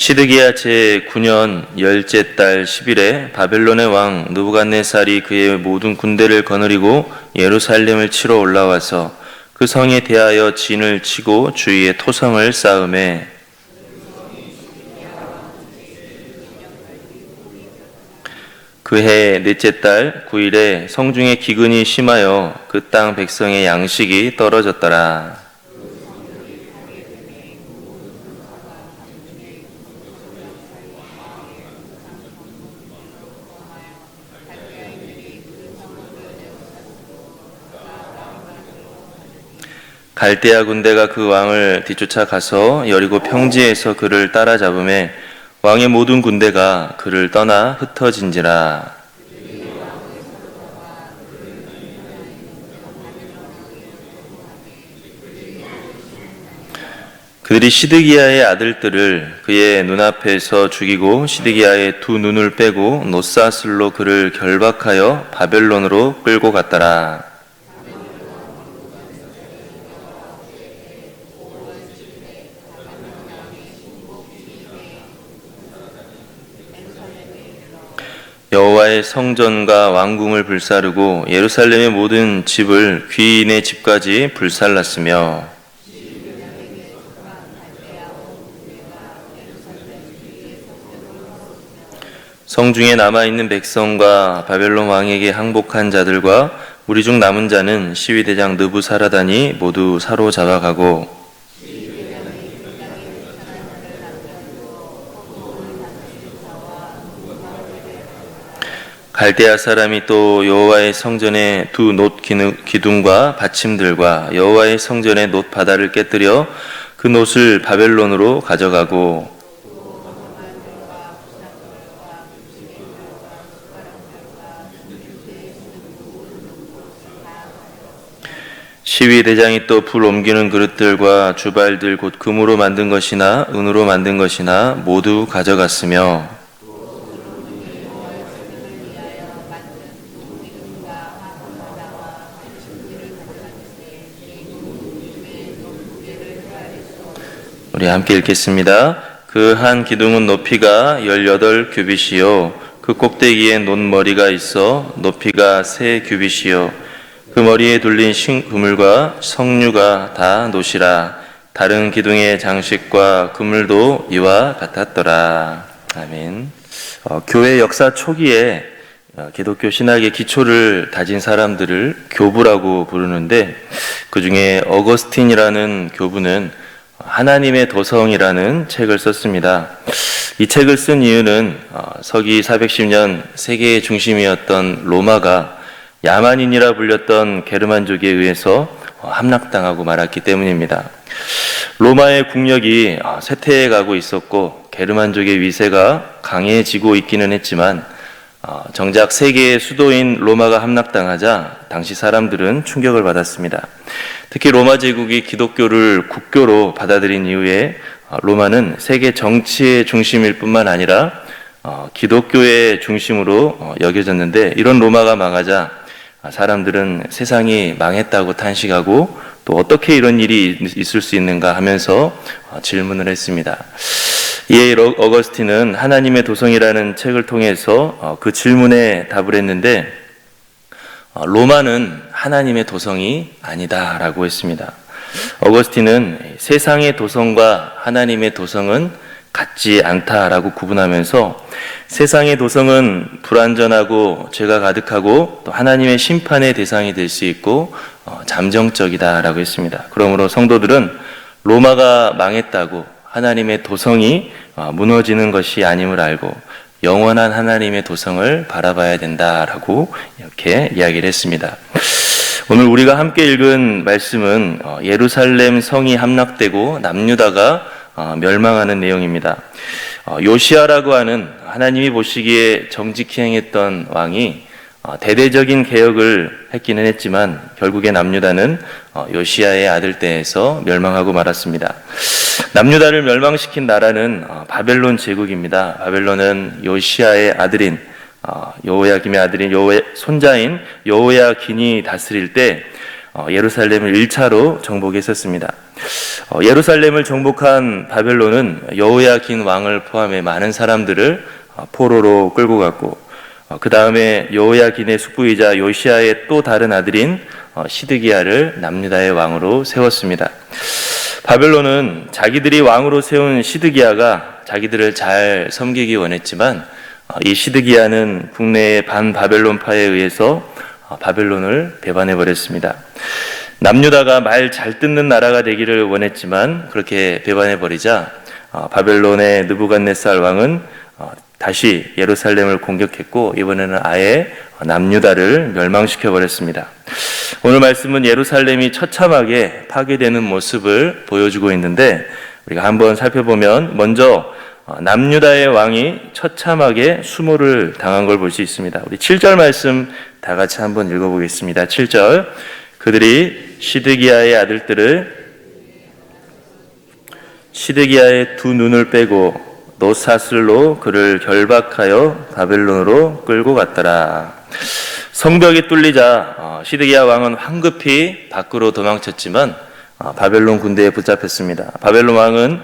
시드기야 제9년 열째 달 10일에 바벨론의 왕 느부갓네살이 그의 모든 군대를 거느리고 예루살렘을 치러 올라와서 그 성에 대하여 진을 치고 주위에 토성을 쌓음에 그해 넷째 달 9일에 성중에 기근이 심하여 그 땅 백성의 양식이 떨어졌더라. 갈대아 군대가 그 왕을 뒤쫓아 가서 여리고 평지에서 그를 따라잡음에 왕의 모든 군대가 그를 떠나 흩어진지라. 그들이 시드기야의 아들들을 그의 눈앞에서 죽이고 시드기야의 두 눈을 빼고 놋사슬로 그를 결박하여 바벨론으로 끌고 갔더라. 여호와의 성전과 왕궁을 불사르고 예루살렘의 모든 집을 귀인의 집까지 불살랐으며 성중에 남아있는 백성과 바벨론 왕에게 항복한 자들과 우리 중 남은 자는 시위대장 느부사라단이 모두 사로잡아가고 갈대아 사람이 또 여호와의 성전의 두 놋 기둥과 받침들과 여호와의 성전의 놋 바다를 깨뜨려 그 놋을 바벨론으로 가져가고 시위 대장이 또 불 옮기는 그릇들과 주발들 곧 금으로 만든 것이나 은으로 만든 것이나 모두 가져갔으며 우리 함께 읽겠습니다. 그 한 기둥은 높이가 18규빗이요 그 꼭대기에 논머리가 있어 높이가 3규빗이요 그 머리에 둘린 그물과 성류가 다 놋이라. 다른 기둥의 장식과 그물도 이와 같았더라. 아멘. 교회 역사 초기에 기독교 신학의 기초를 다진 사람들을 교부라고 부르는데 그 중에 어거스틴이라는 교부는 하나님의 도성이라는 책을 썼습니다. 이 책을 쓴 이유는 서기 410년 세계의 중심이었던 로마가 야만인이라 불렸던 게르만족에 의해서 함락당하고 말았기 때문입니다. 로마의 국력이 쇠퇴해가고 있었고 게르만족의 위세가 강해지고 있기는 했지만 정작 세계의 수도인 로마가 함락당하자 당시 사람들은 충격을 받았습니다. 특히 로마 제국이 기독교를 국교로 받아들인 이후에 로마는 세계 정치의 중심일 뿐만 아니라 기독교의 중심으로 여겨졌는데 이런 로마가 망하자 사람들은 세상이 망했다고 탄식하고 또 어떻게 이런 일이 있을 수 있는가 하면서 질문을 했습니다. 이에 어거스틴은 하나님의 도성이라는 책을 통해서 그 질문에 답을 했는데 로마는 하나님의 도성이 아니다라고 했습니다. 어거스틴은 세상의 도성과 하나님의 도성은 같지 않다라고 구분하면서 세상의 도성은 불완전하고 죄가 가득하고 또 하나님의 심판의 대상이 될 수 있고 잠정적이다라고 했습니다. 그러므로 성도들은 로마가 망했다고 하나님의 도성이 무너지는 것이 아님을 알고 영원한 하나님의 도성을 바라봐야 된다라고 이렇게 이야기를 했습니다. 오늘 우리가 함께 읽은 말씀은 예루살렘 성이 함락되고 남유다가 멸망하는 내용입니다. 요시아라고 하는 하나님이 보시기에 정직히 행했던 왕이 대대적인 개혁을 했기는 했지만 결국에 남유다는 요시아의 아들 때에서 멸망하고 말았습니다. 남유다를 멸망시킨 나라는 바벨론 제국입니다. 바벨론은 요시아의 아들인 여호야김의 아들인 손자인 여호야긴이 다스릴 때 예루살렘을 1차로 정복했었습니다. 예루살렘을 정복한 바벨론은 여호야긴 왕을 포함해 많은 사람들을 포로로 끌고 갔고, 그 다음에 여호야긴의 숙부이자 요시아의 또 다른 아들인 시드기야를 남유다의 왕으로 세웠습니다. 바벨론은 자기들이 왕으로 세운 시드기야가 자기들을 잘 섬기기 원했지만, 이 시드기야는 국내의 반바벨론파에 의해서 바벨론을 배반해 버렸습니다. 남유다가 말 잘 듣는 나라가 되기를 원했지만 그렇게 배반해 버리자 바벨론의 느부갓네살 왕은 다시 예루살렘을 공격했고, 이번에는 아예 남유다를 멸망시켜 버렸습니다. 오늘 말씀은 예루살렘이 처참하게 파괴되는 모습을 보여주고 있는데, 우리가 한번 살펴보면 먼저 남유다의 왕이 처참하게 수모를 당한 걸 볼 수 있습니다. 우리 7절 말씀 다 같이 한번 읽어보겠습니다. 7절. 그들이 시드기야의 두 눈을 빼고 노사슬로 그를 결박하여 바벨론으로 끌고 갔더라. 성벽이 뚫리자 시드기야 왕은 황급히 밖으로 도망쳤지만 바벨론 군대에 붙잡혔습니다. 바벨론 왕은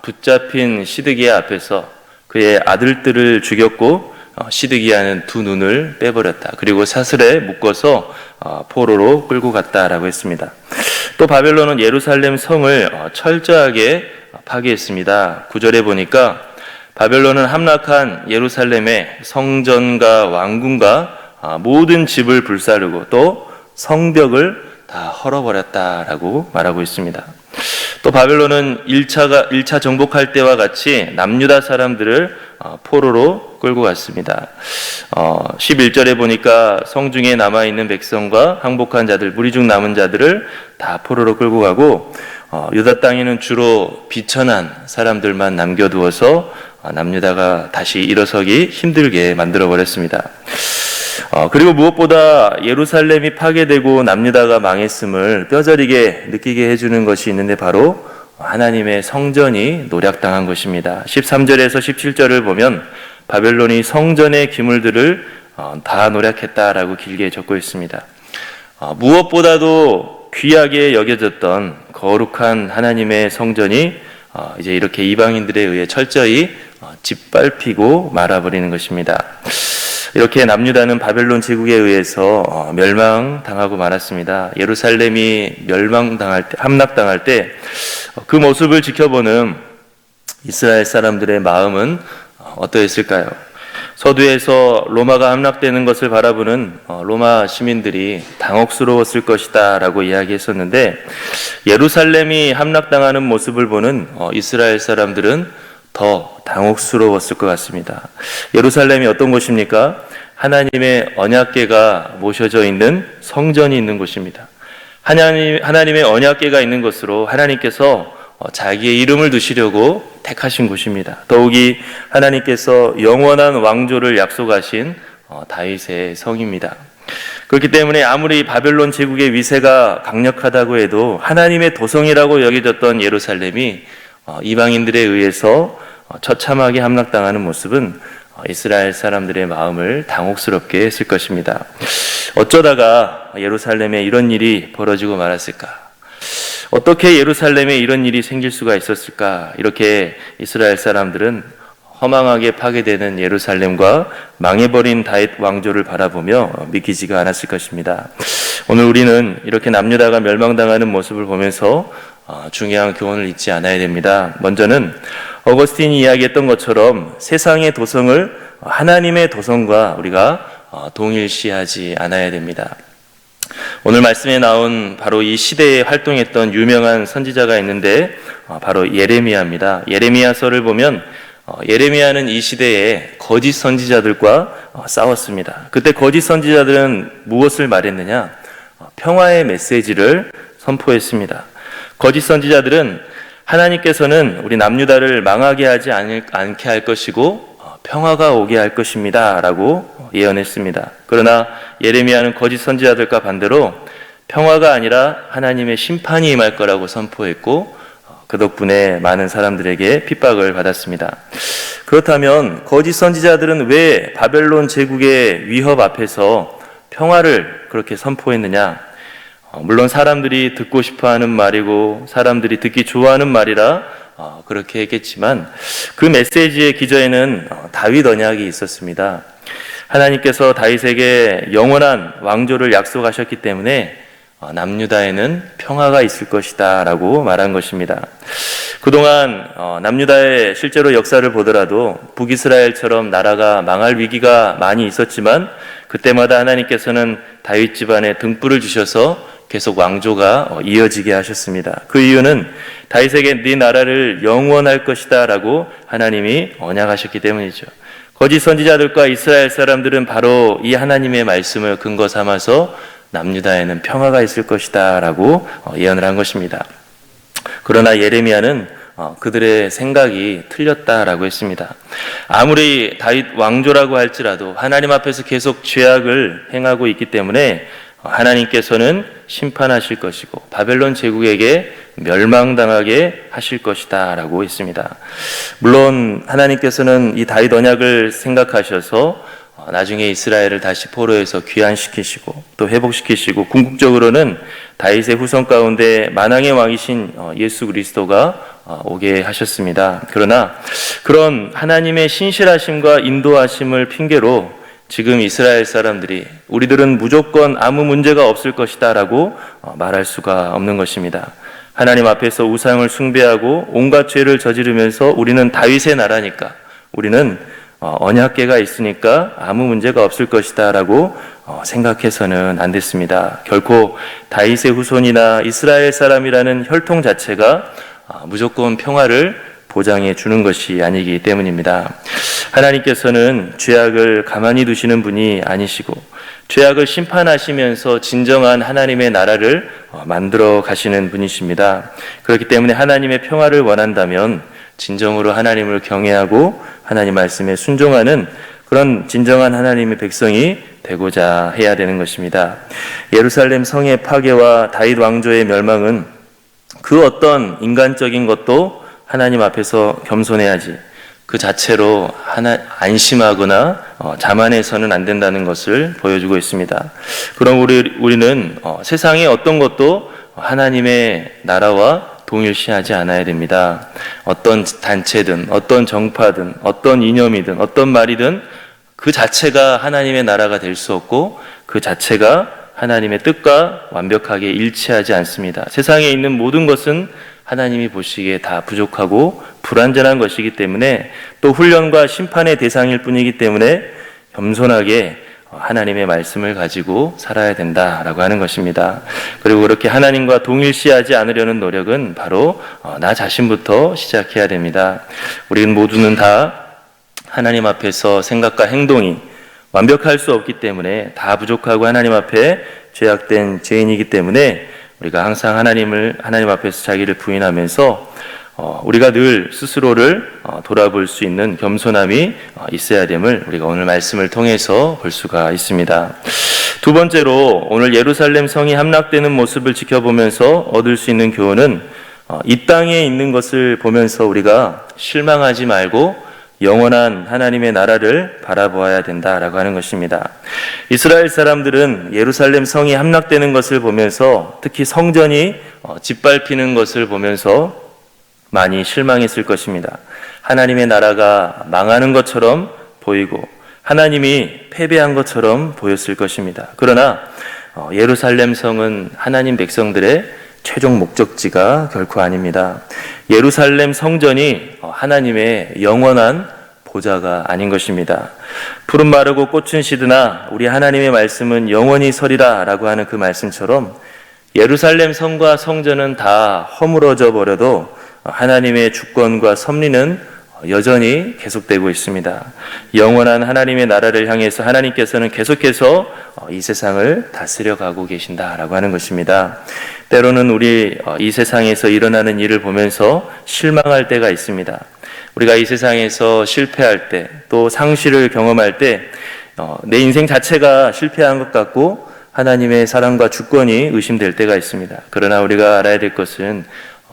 붙잡힌 시드기야 앞에서 그의 아들들을 죽였고, 시드기야는 두 눈을 빼버렸다. 그리고 사슬에 묶어서 포로로 끌고 갔다라고 했습니다. 또 바벨론은 예루살렘 성을 철저하게 파괴했습니다. 9절에 보니까 바벨론은 함락한 예루살렘의 성전과 왕궁과 모든 집을 불사르고 또 성벽을 다 헐어버렸다라고 말하고 있습니다. 또 바벨론은 1차 정복할 때와 같이 남유다 사람들을 포로로 끌고 갔습니다. 11절에 보니까 성중에 남아있는 백성과 항복한 자들, 무리 중 남은 자들을 다 포로로 끌고 가고, 유다 땅에는 주로 비천한 사람들만 남겨두어서 남유다가 다시 일어서기 힘들게 만들어버렸습니다. 그리고 무엇보다 예루살렘이 파괴되고 남유다가 망했음을 뼈저리게 느끼게 해주는 것이 있는데, 바로 하나님의 성전이 노략당한 것입니다. 13절에서 17절을 보면 바벨론이 성전의 기물들을 다 노략했다라고 길게 적고 있습니다. 무엇보다도 귀하게 여겨졌던 거룩한 하나님의 성전이 이제 이렇게 이방인들에 의해 철저히 짓밟히고 말아버리는 것입니다. 이렇게 남유다는 바벨론 제국에 의해서 멸망당하고 말았습니다. 예루살렘이 함락당할 때 그 모습을 지켜보는 이스라엘 사람들의 마음은 어떠했을까요? 서두에서 로마가 함락되는 것을 바라보는 로마 시민들이 당혹스러웠을 것이다 라고 이야기했었는데, 예루살렘이 함락당하는 모습을 보는 이스라엘 사람들은 더 당혹스러웠을 것 같습니다. 예루살렘이 어떤 곳입니까? 하나님의 언약궤가 모셔져 있는 성전이 있는 곳입니다. 하나님의 언약궤가 있는 곳으로 하나님께서 자기의 이름을 두시려고 택하신 곳입니다. 더욱이 하나님께서 영원한 왕조를 약속하신 다윗의 성입니다. 그렇기 때문에 아무리 바벨론 제국의 위세가 강력하다고 해도 하나님의 도성이라고 여겨졌던 예루살렘이 이방인들에 의해서 처참하게 함락당하는 모습은 이스라엘 사람들의 마음을 당혹스럽게 했을 것입니다. 어쩌다가 예루살렘에 이런 일이 벌어지고 말았을까? 어떻게 예루살렘에 이런 일이 생길 수가 있었을까? 이렇게 이스라엘 사람들은 허망하게 파괴되는 예루살렘과 망해버린 다윗 왕조를 바라보며 믿기지가 않았을 것입니다. 오늘 우리는 이렇게 남유다가 멸망당하는 모습을 보면서 중요한 교훈을 잊지 않아야 됩니다. 먼저는 어거스틴이 이야기했던 것처럼 세상의 도성을 하나님의 도성과 우리가 동일시하지 않아야 됩니다. 오늘 말씀에 나온 바로 이 시대에 활동했던 유명한 선지자가 있는데 바로 예레미야입니다. 예레미야서를 보면 예레미야는 이 시대에 거짓 선지자들과 싸웠습니다. 그때 거짓 선지자들은 무엇을 말했느냐? 평화의 메시지를 선포했습니다. 거짓 선지자들은 하나님께서는 우리 남유다를 망하게 하지 않게 할 것이고 평화가 오게 할 것입니다 라고 예언했습니다. 그러나 예레미야는 거짓 선지자들과 반대로 평화가 아니라 하나님의 심판이 임할 거라고 선포했고, 그 덕분에 많은 사람들에게 핍박을 받았습니다. 그렇다면 거짓 선지자들은 왜 바벨론 제국의 위협 앞에서 평화를 그렇게 선포했느냐? 물론 사람들이 듣고 싶어하는 말이고 사람들이 듣기 좋아하는 말이라 그렇게 했겠지만 그 메시지의 기저에는 다윗 언약이 있었습니다. 하나님께서 다윗에게 영원한 왕조를 약속하셨기 때문에 남유다에는 평화가 있을 것이다 라고 말한 것입니다. 그동안 남유다의 실제로 역사를 보더라도 북이스라엘처럼 나라가 망할 위기가 많이 있었지만 그때마다 하나님께서는 다윗 집안에 등불을 주셔서 계속 왕조가 이어지게 하셨습니다. 그 이유는 다윗에게 네 나라를 영원할 것이다 라고 하나님이 언약하셨기 때문이죠. 거짓 선지자들과 이스라엘 사람들은 바로 이 하나님의 말씀을 근거 삼아서 남유다에는 평화가 있을 것이다 라고 예언을 한 것입니다. 그러나 예레미야는 그들의 생각이 틀렸다라고 했습니다. 아무리 다윗 왕조라고 할지라도 하나님 앞에서 계속 죄악을 행하고 있기 때문에 하나님께서는 심판하실 것이고 바벨론 제국에게 멸망당하게 하실 것이다 라고 했습니다. 물론 하나님께서는 이 다윗 언약을 생각하셔서 나중에 이스라엘을 다시 포로에서 귀환시키시고 또 회복시키시고 궁극적으로는 다윗의 후손 가운데 만왕의 왕이신 예수 그리스도가 오게 하셨습니다. 그러나 그런 하나님의 신실하심과 인도하심을 핑계로 지금 이스라엘 사람들이 우리들은 무조건 아무 문제가 없을 것이다 라고 말할 수가 없는 것입니다. 하나님 앞에서 우상을 숭배하고 온갖 죄를 저지르면서 우리는 다윗의 나라니까 우리는 언약궤가 있으니까 아무 문제가 없을 것이다 라고 생각해서는 안 됐습니다. 결코 다윗의 후손이나 이스라엘 사람이라는 혈통 자체가 무조건 평화를 보장해 주는 것이 아니기 때문입니다. 하나님께서는 죄악을 가만히 두시는 분이 아니시고 죄악을 심판하시면서 진정한 하나님의 나라를 만들어 가시는 분이십니다. 그렇기 때문에 하나님의 평화를 원한다면 진정으로 하나님을 경외하고 하나님 말씀에 순종하는 그런 진정한 하나님의 백성이 되고자 해야 되는 것입니다. 예루살렘 성의 파괴와 다윗 왕조의 멸망은 그 어떤 인간적인 것도 하나님 앞에서 겸손해야지 그 자체로 안심하거나 자만해서는 안 된다는 것을 보여주고 있습니다. 그럼 우리는 세상의 어떤 것도 하나님의 나라와 동일시하지 않아야 됩니다. 어떤 단체든 어떤 정파든 어떤 이념이든 어떤 말이든 그 자체가 하나님의 나라가 될 수 없고 그 자체가 하나님의 뜻과 완벽하게 일치하지 않습니다. 세상에 있는 모든 것은 하나님이 보시기에 다 부족하고 불완전한 것이기 때문에 또 훈련과 심판의 대상일 뿐이기 때문에 겸손하게 하나님의 말씀을 가지고 살아야 된다라고 하는 것입니다. 그리고 그렇게 하나님과 동일시하지 않으려는 노력은 바로 나 자신부터 시작해야 됩니다. 우리는 모두는 다 하나님 앞에서 생각과 행동이 완벽할 수 없기 때문에 다 부족하고 하나님 앞에 죄악된 죄인이기 때문에 우리가 항상 하나님 앞에서 자기를 부인하면서 우리가 늘 스스로를 돌아볼 수 있는 겸손함이 있어야 됨을 우리가 오늘 말씀을 통해서 볼 수가 있습니다. 두 번째로 오늘 예루살렘 성이 함락되는 모습을 지켜보면서 얻을 수 있는 교훈은 이 땅에 있는 것을 보면서 우리가 실망하지 말고 영원한 하나님의 나라를 바라보아야 된다라고 하는 것입니다. 이스라엘 사람들은 예루살렘 성이 함락되는 것을 보면서 특히 성전이 짓밟히는 것을 보면서 많이 실망했을 것입니다. 하나님의 나라가 망하는 것처럼 보이고 하나님이 패배한 것처럼 보였을 것입니다. 그러나 예루살렘 성은 하나님 백성들의 최종 목적지가 결코 아닙니다. 예루살렘 성전이 하나님의 영원한 보좌가 아닌 것입니다. 푸른 마르고 꽃은 시드나 우리 하나님의 말씀은 영원히 서리라 라고 하는 그 말씀처럼 예루살렘 성과 성전은 다 허물어져 버려도 하나님의 주권과 섭리는 여전히 계속되고 있습니다. 영원한 하나님의 나라를 향해서 하나님께서는 계속해서 이 세상을 다스려 가고 계신다라고 하는 것입니다. 때로는 우리 이 세상에서 일어나는 일을 보면서 실망할 때가 있습니다. 우리가 이 세상에서 실패할 때, 또 상실을 경험할 때 내 인생 자체가 실패한 것 같고 하나님의 사랑과 주권이 의심될 때가 있습니다. 그러나 우리가 알아야 될 것은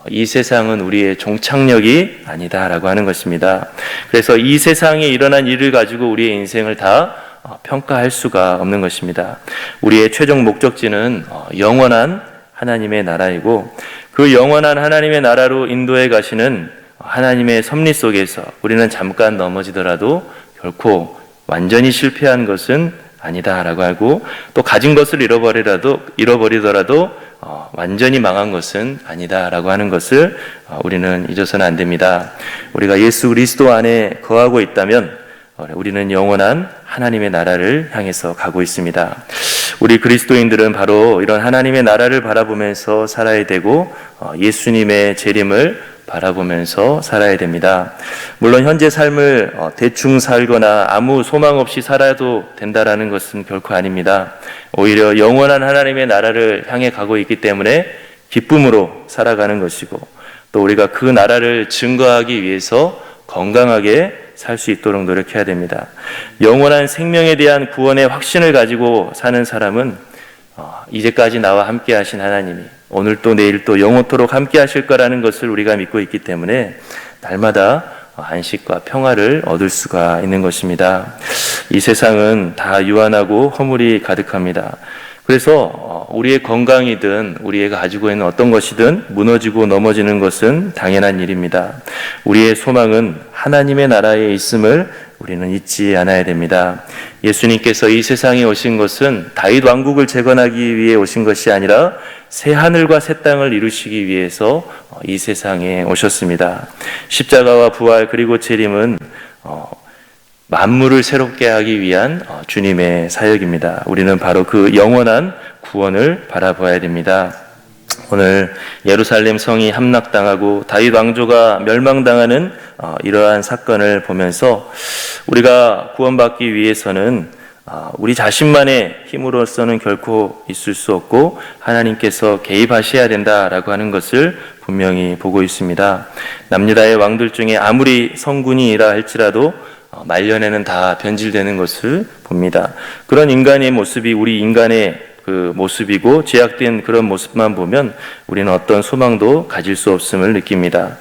이 세상은 우리의 종착역이 아니다라고 하는 것입니다. 그래서 이 세상에 일어난 일을 가지고 우리의 인생을 다 평가할 수가 없는 것입니다. 우리의 최종 목적지는 영원한 하나님의 나라이고, 그 영원한 하나님의 나라로 인도해 가시는 하나님의 섭리 속에서 우리는 잠깐 넘어지더라도 결코 완전히 실패한 것은 아니다라고 하고, 또 가진 것을 잃어버리더라도 완전히 망한 것은 아니다라고 하는 것을 우리는 잊어서는 안 됩니다. 우리가 예수 그리스도 안에 거하고 있다면 우리는 영원한 하나님의 나라를 향해서 가고 있습니다. 우리 그리스도인들은 바로 이런 하나님의 나라를 바라보면서 살아야 되고, 예수님의 재림을 바라보면서 살아야 됩니다. 물론 현재 삶을 대충 살거나 아무 소망 없이 살아도 된다라는 것은 결코 아닙니다. 오히려 영원한 하나님의 나라를 향해 가고 있기 때문에 기쁨으로 살아가는 것이고, 또 우리가 그 나라를 증거하기 위해서 건강하게 살 수 있도록 노력해야 됩니다. 영원한 생명에 대한 구원의 확신을 가지고 사는 사람은 이제까지 나와 함께 하신 하나님이 오늘 또 내일 또 영원토록 함께 하실 거라는 것을 우리가 믿고 있기 때문에 날마다 안식과 평화를 얻을 수가 있는 것입니다. 이 세상은 다 유한하고 허물이 가득합니다. 그래서 우리의 건강이든 우리가 가지고 있는 어떤 것이든 무너지고 넘어지는 것은 당연한 일입니다. 우리의 소망은 하나님의 나라에 있음을 우리는 잊지 않아야 됩니다. 예수님께서 이 세상에 오신 것은 다윗 왕국을 재건하기 위해 오신 것이 아니라 새 하늘과 새 땅을 이루시기 위해서 이 세상에 오셨습니다. 십자가와 부활 그리고 재림은 만물을 새롭게 하기 위한 주님의 사역입니다. 우리는 바로 그 영원한 구원을 바라봐야 됩니다. 오늘 예루살렘 성이 함락당하고 다윗 왕조가 멸망당하는 이러한 사건을 보면서 우리가 구원받기 위해서는 우리 자신만의 힘으로서는 결코 있을 수 없고 하나님께서 개입하셔야 된다라고 하는 것을 분명히 보고 있습니다. 남유다의 왕들 중에 아무리 성군이라 할지라도 말년에는 다 변질되는 것을 봅니다. 그런 인간의 모습이 우리 인간의 그 모습이고 제약된 그런 모습만 보면 우리는 어떤 소망도 가질 수 없음을 느낍니다.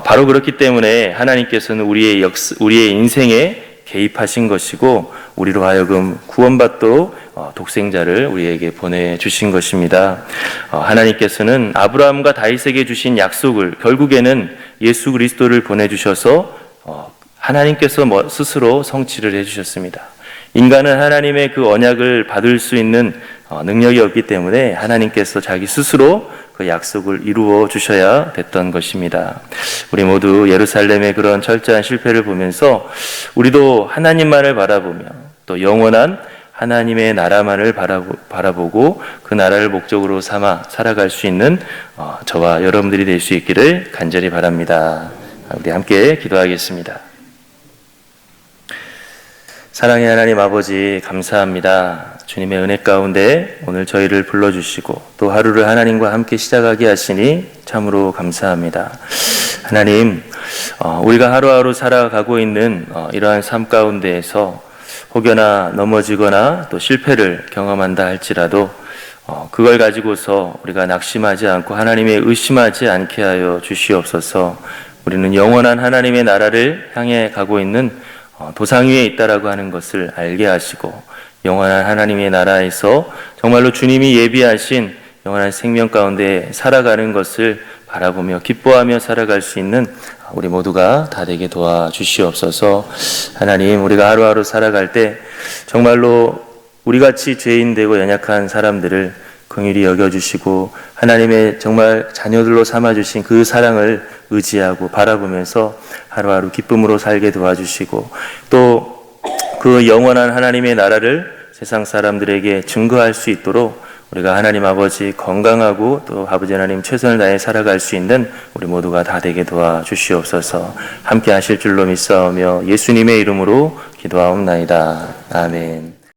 바로 그렇기 때문에 하나님께서는 우리의 인생에 개입하신 것이고 우리로 하여금 구원받도록 독생자를 우리에게 보내주신 것입니다. 하나님께서는 아브라함과 다윗에게 주신 약속을 결국에는 예수 그리스도를 보내주셔서 하나님께서 스스로 성취를 해주셨습니다. 인간은 하나님의 그 언약을 받을 수 있는 능력이 없기 때문에 하나님께서 자기 스스로 그 약속을 이루어 주셔야 됐던 것입니다. 우리 모두 예루살렘의 그런 철저한 실패를 보면서 우리도 하나님만을 바라보며 또 영원한 하나님의 나라만을 바라보고 그 나라를 목적으로 삼아 살아갈 수 있는 저와 여러분들이 될 수 있기를 간절히 바랍니다. 우리 함께 기도하겠습니다. 사랑의 하나님 아버지 감사합니다. 주님의 은혜 가운데 오늘 저희를 불러주시고 또 하루를 하나님과 함께 시작하게 하시니 참으로 감사합니다. 하나님, 우리가 하루하루 살아가고 있는 이러한 삶 가운데에서 혹여나 넘어지거나 또 실패를 경험한다 할지라도 그걸 가지고서 우리가 낙심하지 않고 하나님의 의심하지 않게 하여 주시옵소서. 우리는 영원한 하나님의 나라를 향해 가고 있는 도상 위에 있다라고 하는 것을 알게 하시고 영원한 하나님의 나라에서 정말로 주님이 예비하신 영원한 생명 가운데 살아가는 것을 바라보며 기뻐하며 살아갈 수 있는 우리 모두가 다 되게 도와주시옵소서. 하나님, 우리가 하루하루 살아갈 때 정말로 우리같이 죄인되고 연약한 사람들을 긍휼히 여겨주시고 하나님의 정말 자녀들로 삼아주신 그 사랑을 의지하고 바라보면서 하루하루 기쁨으로 살게 도와주시고 또 그 영원한 하나님의 나라를 세상 사람들에게 증거할 수 있도록 우리가 하나님 아버지 건강하고 또 아버지 하나님 최선을 다해 살아갈 수 있는 우리 모두가 다 되게 도와주시옵소서. 함께 하실 줄로 믿사오며 예수님의 이름으로 기도하옵나이다. 아멘.